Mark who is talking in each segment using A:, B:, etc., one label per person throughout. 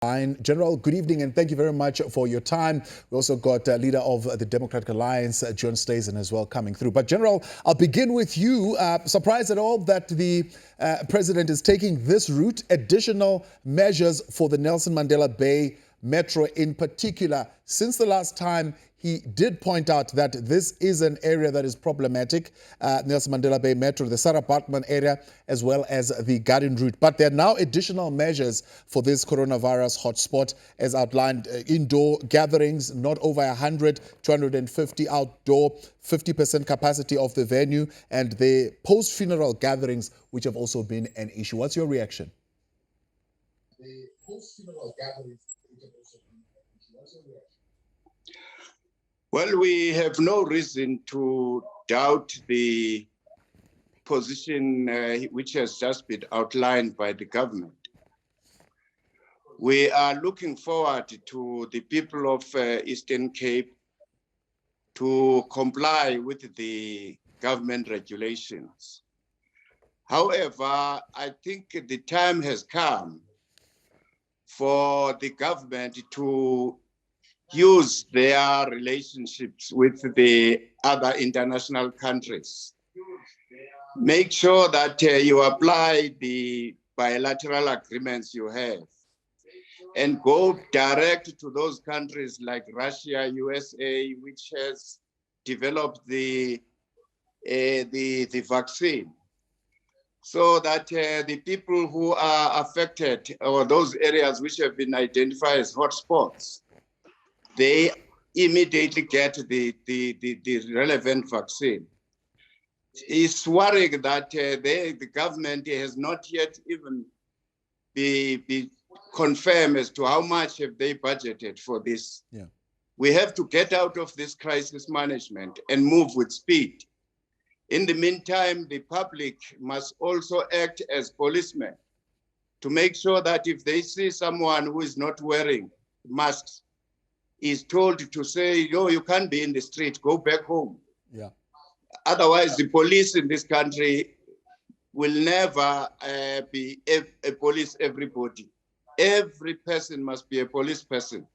A: General, good evening and thank you very much for your time. We also got leader of the Democratic Alliance, John Stazen, as well coming through. But General, I'll begin with you. Surprised at all that the president is taking this route, additional measures for the Nelson Mandela Bay Metro in particular, since the last time he did point out that this is an area that is problematic, Nelson Mandela Bay Metro, the Sarah Baartman area, as well as the Garden route. But there are now additional measures for this coronavirus hotspot, as outlined: indoor gatherings, not over 100, 250 outdoor, 50% capacity of the venue, and the post-funeral gatherings, which have also been an issue. What's your reaction?
B: The post-funeral gatherings, which have also been an issue. What's your reaction?
C: Well, we have no reason to doubt the position which has just been outlined by the government. We are looking forward to the people of Eastern Cape to comply with the government regulations. However, I think the time has come for the government to use their relationships with the other international countries. Make sure that you apply the bilateral agreements you have and go direct to those countries like Russia, USA, which has developed the vaccine, so that the people who are affected, or those areas which have been identified as hotspots, they immediately get the relevant vaccine. It's worrying that the government has not yet even be confirmed as to how much have they budgeted for this.
A: Yeah.
C: We have to get out of this crisis management and move with speed. In the meantime, the public must also act as policemen to make sure that if they see someone who is not wearing masks, is told to say, "No, you can't be in the street, go back home."
A: Yeah.
C: Otherwise, the police in this country will never be a police everybody. Every person must be a police person.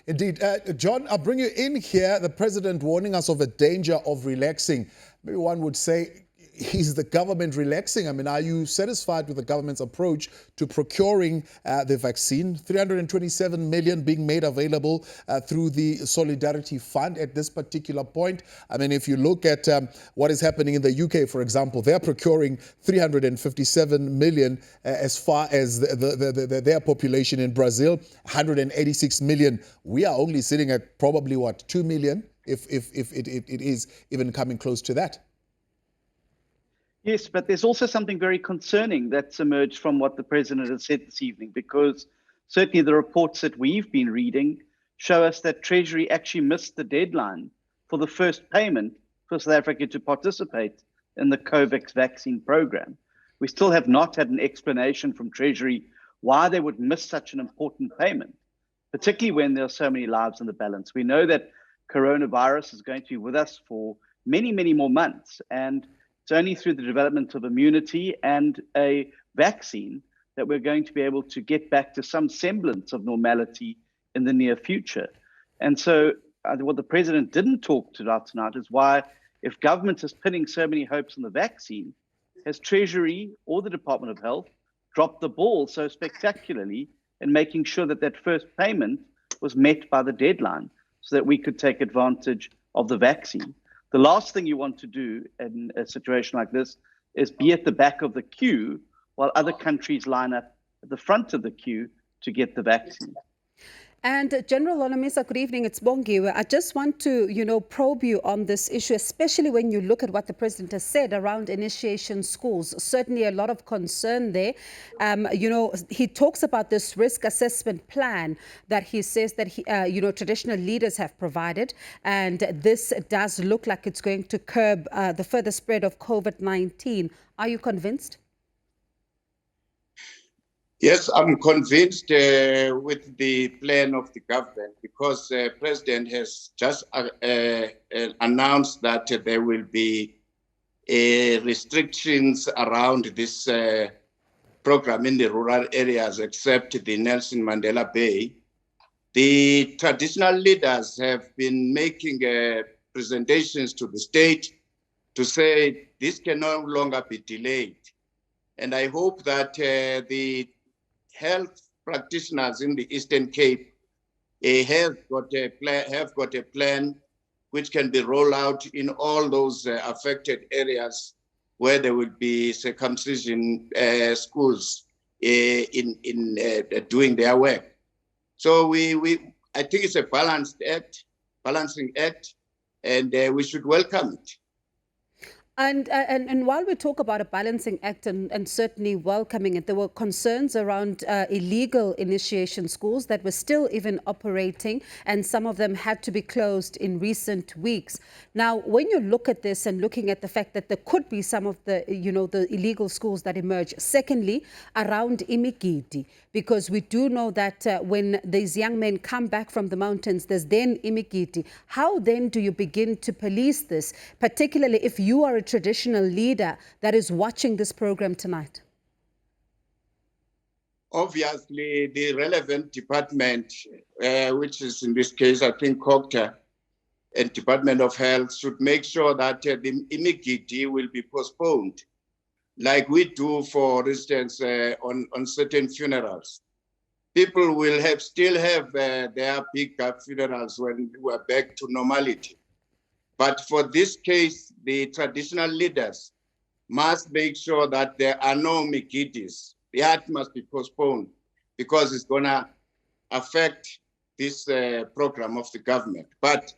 A: Indeed. John, I'll bring you in here. The president warning us of a danger of relaxing. Maybe one would say, is the government relaxing? I mean, are you satisfied with the government's approach to procuring the vaccine? 327 million being made available through the Solidarity Fund at this particular point. I mean, if you look at what is happening in the UK, for example, they're procuring 357 million as far as their population. In Brazil, 186 million. We are only sitting at probably, 2 million, if it is even coming close to that.
D: Yes, but there's also something very concerning that's emerged from what the president has said this evening, because certainly the reports that we've been reading show us that Treasury actually missed the deadline for the first payment for South Africa to participate in the COVAX vaccine program. We still have not had an explanation from Treasury why they would miss such an important payment, particularly when there are so many lives in the balance. We know that coronavirus is going to be with us for many, many more months, and it's only through the development of immunity and a vaccine that we're going to be able to get back to some semblance of normality in the near future. And so what the president didn't talk about tonight is why, if government is pinning so many hopes on the vaccine, has Treasury or the Department of Health dropped the ball so spectacularly in making sure that that first payment was met by the deadline so that we could take advantage of the vaccine? The last thing you want to do in a situation like this is be at the back of the queue while other countries line up at the front of the queue to get the vaccine.
E: And General Olomisa, good evening. It's Bongiwe. I just want to, probe you on this issue, especially when you look at what the president has said around initiation schools. Certainly a lot of concern there. He talks about this risk assessment plan that he says that, traditional leaders have provided. And this does look like it's going to curb the further spread of COVID-19. Are you convinced?
C: Yes, I'm convinced with the plan of the government, because the president has just announced that there will be restrictions around this program in the rural areas except the Nelson Mandela Bay. The traditional leaders have been making presentations to the state to say this can no longer be delayed. And I hope that the health practitioners in the Eastern Cape have got a plan which can be rolled out in all those affected areas where there will be circumcision schools in doing their work. So I think it's a balancing act, and we should welcome it.
E: And while we talk about a balancing act and certainly welcoming it, there were concerns around illegal initiation schools that were still even operating, and some of them had to be closed in recent weeks. Now, when you look at this and looking at the fact that there could be some of the, the illegal schools that emerge, secondly, around imigidi, because we do know that when these young men come back from the mountains, there's then imigidi. How then do you begin to police this, particularly if you are a traditional leader that is watching this program tonight?
C: Obviously, the relevant department, which is in this case, I think, COGTA and Department of Health, should make sure that the imigidi will be postponed, like we do, for instance, on certain funerals. People will still have their big funerals when we're back to normality. But for this case, the traditional leaders must make sure that there are no migidis. The act must be postponed because it's going to affect this program of the government. But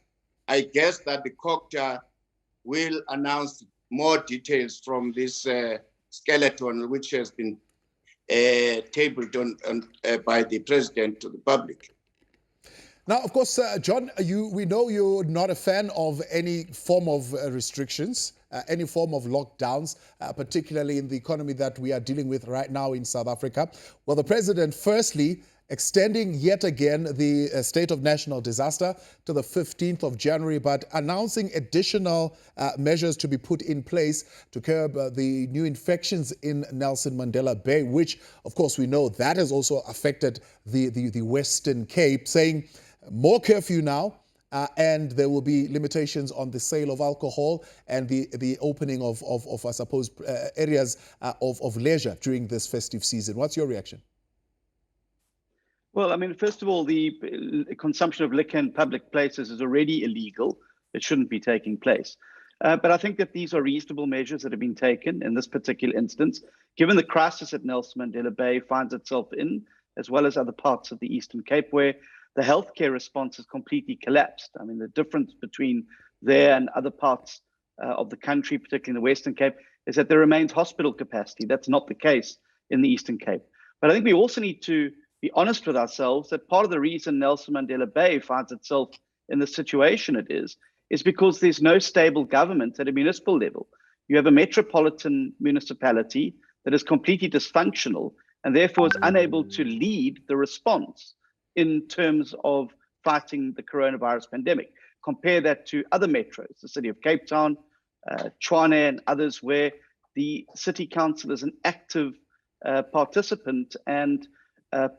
C: I guess that the COGTA will announce more details from this skeleton, which has been tabled by the president to the public.
A: Now, of course, John, we know you're not a fan of any form of restrictions, any form of lockdowns, particularly in the economy that we are dealing with right now in South Africa. Well, the president, firstly, extending yet again the state of national disaster to the 15th of January, but announcing additional measures to be put in place to curb the new infections in Nelson Mandela Bay, which, of course, we know that has also affected the Western Cape, saying more curfew now, and there will be limitations on the sale of alcohol and the opening of I suppose, areas of leisure during this festive season. What's your reaction?
D: Well, I mean, first of all, the consumption of liquor in public places is already illegal. It shouldn't be taking place. But I think that these are reasonable measures that have been taken in this particular instance, given the crisis that Nelson Mandela Bay finds itself in, as well as other parts of the Eastern Cape, where the healthcare response has completely collapsed. I mean, the difference between there and other parts of the country, particularly in the Western Cape, is that there remains hospital capacity. That's not the case in the Eastern Cape. But I think we also need to be honest with ourselves that part of the reason Nelson Mandela Bay finds itself in the situation it is because there's no stable government at a municipal level. You have a metropolitan municipality that is completely dysfunctional and therefore is unable to lead the response in terms of fighting the coronavirus pandemic. Compare that to other metros, the city of Cape Town, Tshwane and others, where the city council is an active participant and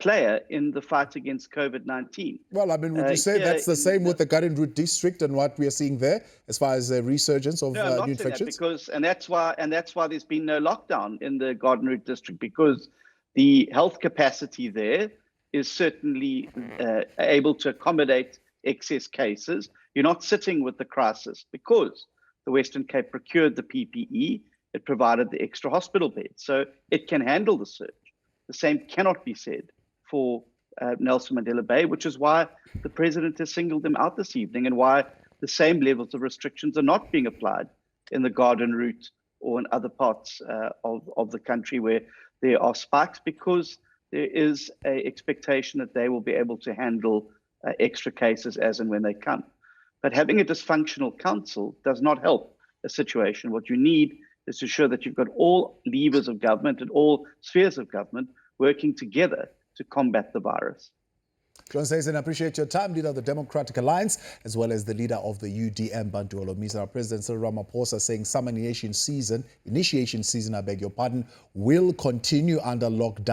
D: player in the fight against COVID-19.
A: Well, I mean, would you say that's the same with the Garden Route district and what we are seeing there as far as the resurgence of new infections?
D: And that's why there's been no lockdown in the Garden Route district, because the health capacity there is certainly able to accommodate excess cases. You're not sitting with the crisis because the Western Cape procured the PPE, it provided the extra hospital beds, so it can handle the surge. The same cannot be said for Nelson Mandela Bay, which is why the president has singled them out this evening and why the same levels of restrictions are not being applied in the Garden Route or in other parts of the country where there are spikes, because there is an expectation that they will be able to handle extra cases as and when they come. But having a dysfunctional council does not help a situation. What you need is to ensure that you've got all levers of government and all spheres of government working together to combat the virus.
A: John Stazen, I appreciate your time, leader of the Democratic Alliance, as well as the leader of the UDM, Bantu Olomisa. President Cyril Ramaphosa saying summer initiation season, will continue under lockdown.